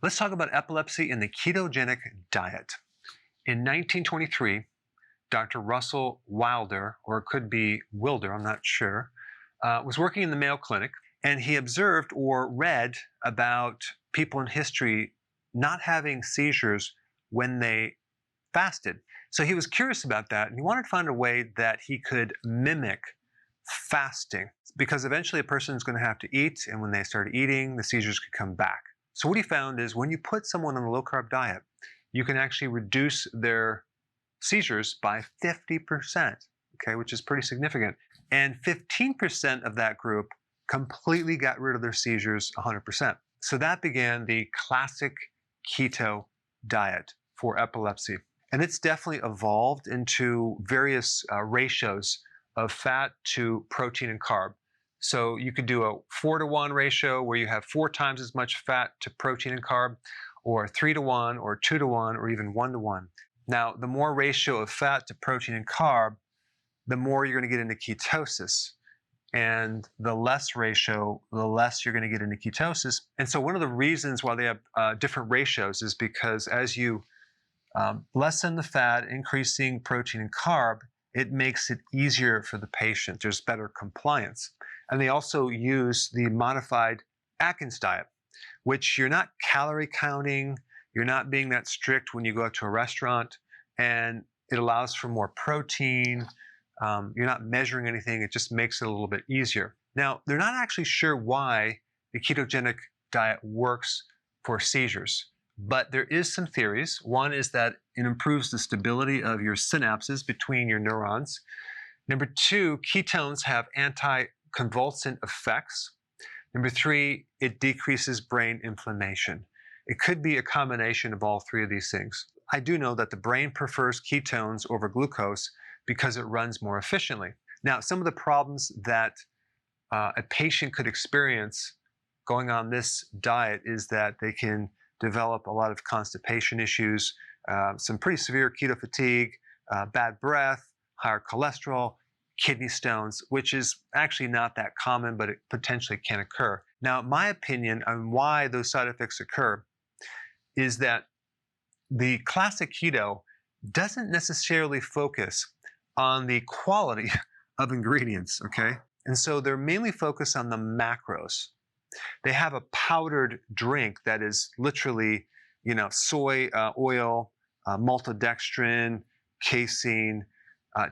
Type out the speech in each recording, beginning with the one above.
Let's talk about epilepsy and the ketogenic diet. In 1923, Dr. Russell Wilder, or it could be Wilder, I'm not sure, was working in the Mayo Clinic, and he observed or read about people in history not having seizures when they fasted. So he was curious about that, and he wanted to find a way that he could mimic fasting, because eventually a person is going to have to eat, and when they start eating, the seizures could come back. So what he found is when you put someone on a low-carb diet, you can actually reduce their seizures by 50%, okay, which is pretty significant. And 15% of that group completely got rid of their seizures 100%. So that began the classic keto diet for epilepsy. And it's definitely evolved into various ratios of fat to protein and carb. So you could do a 4-to-1 ratio where you have 4 times as much fat to protein and carb, or 3-to-1, or 2-to-1, or even 1-to-1. Now, the more ratio of fat to protein and carb, the more you're going to get into ketosis. And the less ratio, the less you're going to get into ketosis. And so one of the reasons why they have different ratios is because as you lessen the fat, increasing protein and carb, it makes it easier for the patient. There's better compliance. And they also use the modified Atkins diet, which you're not calorie counting, you're not being that strict when you go out to a restaurant, and it allows for more protein. You're not measuring anything, it just makes it a little bit easier. Now, they're not actually sure why the ketogenic diet works for seizures, but there is some theories. One is that it improves the stability of your synapses between your neurons. Number 2, ketones have anti-convulsant effects. Number 3, it decreases brain inflammation. It could be a combination of all 3 of these things. I do know that the brain prefers ketones over glucose because it runs more efficiently. Now, some of the problems that a patient could experience going on this diet is that they can develop a lot of constipation issues, some pretty severe keto fatigue, bad breath, higher cholesterol, kidney stones, which is actually not that common, but it potentially can occur. Now, my opinion on why those side effects occur is that the classic keto doesn't necessarily focus on the quality of ingredients, okay? And so they're mainly focused on the macros. They have a powdered drink that is literally, soy oil, maltodextrin, casein.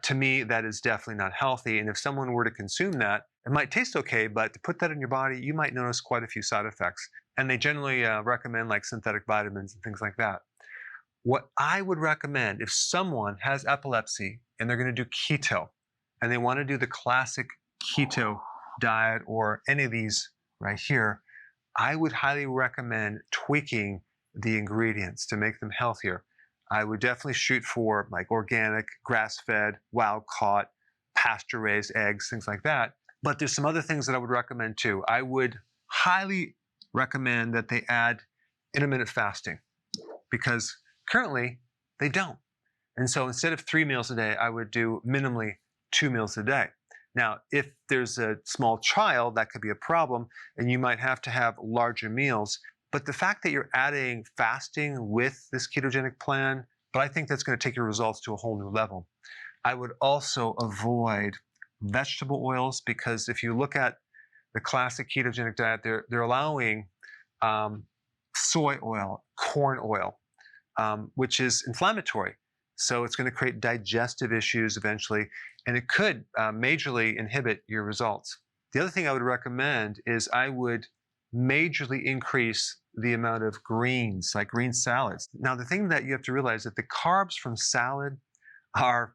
To me, that is definitely not healthy. And if someone were to consume that, it might taste okay, but to put that in your body, you might notice quite a few side effects. And they generally recommend like synthetic vitamins and things like that. What I would recommend if someone has epilepsy and they're going to do keto and they want to do the classic keto diet or any of these right here, I would highly recommend tweaking the ingredients to make them healthier. I would definitely shoot for like organic, grass-fed, wild-caught, pasture-raised eggs, things like that. But there's some other things that I would recommend too. I would highly recommend that they add intermittent fasting, because currently they don't. And so instead of 3 meals a day, I would do minimally 2 meals a day. Now, if there's a small child, that could be a problem, and you might have to have larger meals. But the fact that you're adding fasting with this ketogenic plan, but I think that's going to take your results to a whole new level. I would also avoid vegetable oils, because if you look at the classic ketogenic diet, they're allowing soy oil, corn oil, which is inflammatory. So it's going to create digestive issues eventually, and it could majorly inhibit your results. The other thing I would recommend is I would majorly increase the amount of greens, like green salads. Now, the thing that you have to realize is that the carbs from salad are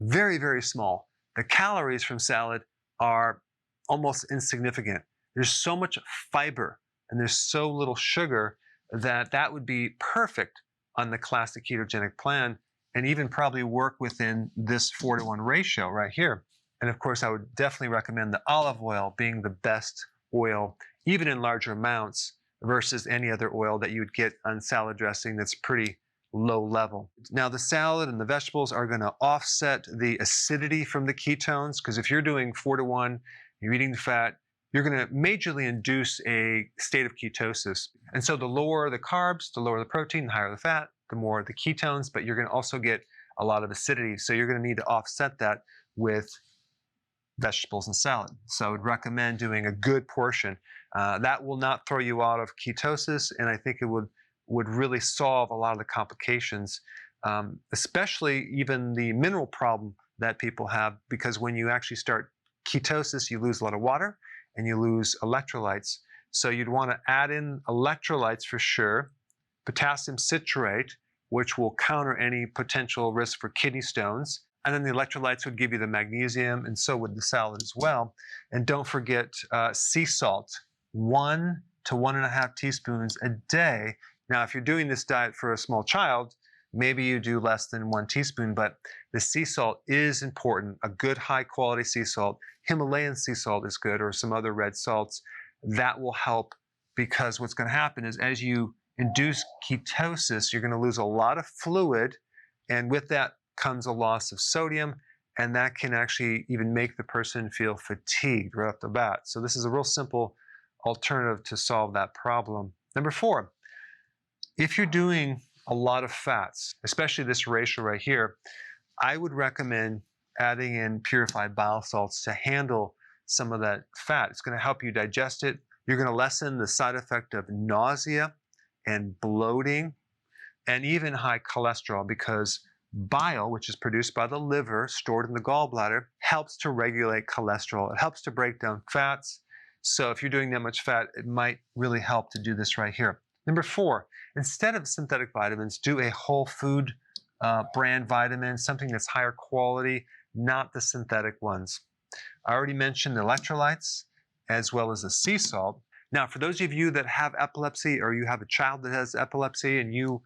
very, very small. The calories from salad are almost insignificant. There's so much fiber and there's so little sugar that that would be perfect on the classic ketogenic plan, and even probably work within this 4-to-1 ratio right here. And of course, I would definitely recommend the olive oil being the best oil, even in larger amounts, versus any other oil that you would get on salad dressing that's pretty low level. Now, the salad and the vegetables are going to offset the acidity from the ketones, because if you're doing 4-to-1, you're eating the fat, you're going to majorly induce a state of ketosis. And so the lower the carbs, the lower the protein, the higher the fat, the more the ketones, but you're going to also get a lot of acidity. So you're going to need to offset that with vegetables and salad. So I would recommend doing a good portion. That will not throw you out of ketosis, and I think it would really solve a lot of the complications, especially even the mineral problem that people have, because when you actually start ketosis, you lose a lot of water and you lose electrolytes. So you'd want to add in electrolytes for sure, potassium citrate, which will counter any potential risk for kidney stones. And then the electrolytes would give you the magnesium, and so would the salad as well. And don't forget sea salt, 1 to 1.5 teaspoons a day. Now, if you're doing this diet for a small child, maybe you do less than 1 teaspoon, but the sea salt is important. A good high quality sea salt, Himalayan sea salt is good, or some other red salts. That will help, because what's going to happen is as you induce ketosis, you're going to lose a lot of fluid, and with that comes a loss of sodium, and that can actually even make the person feel fatigued right off the bat. So this is a real simple alternative to solve that problem. Number 4, if you're doing a lot of fats, especially this ratio right here, I would recommend adding in purified bile salts to handle some of that fat. It's going to help you digest it. You're going to lessen the side effect of nausea and bloating and even high cholesterol, because bile, which is produced by the liver, stored in the gallbladder, helps to regulate cholesterol. It helps to break down fats. So if you're doing that much fat, it might really help to do this right here. Number 4, instead of synthetic vitamins, do a whole food brand vitamin, something that's higher quality, not the synthetic ones. I already mentioned the electrolytes as well as the sea salt. Now, for those of you that have epilepsy, or you have a child that has epilepsy and you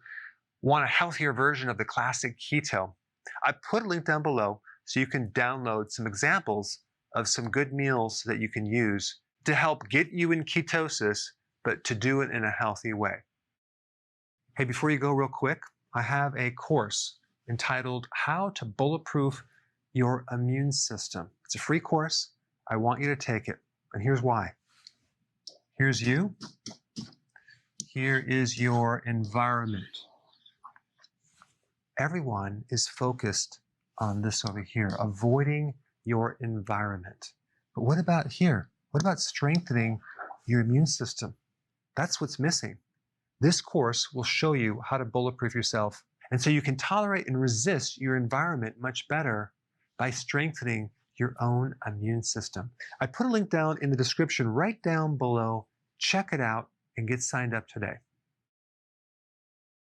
want a healthier version of the classic keto, I put a link down below so you can download some examples of some good meals that you can use to help get you in ketosis, but to do it in a healthy way. Hey, before you go, real quick, I have a course entitled How to Bulletproof Your Immune System. It's a free course. I want you to take it, and here's why. Here's you. Here is your environment. Everyone is focused on this over here, avoiding your environment. But what about here? What about strengthening your immune system? That's what's missing. This course will show you how to bulletproof yourself, and so you can tolerate and resist your environment much better by strengthening your own immune system. I put a link down in the description right down below. Check it out and get signed up today.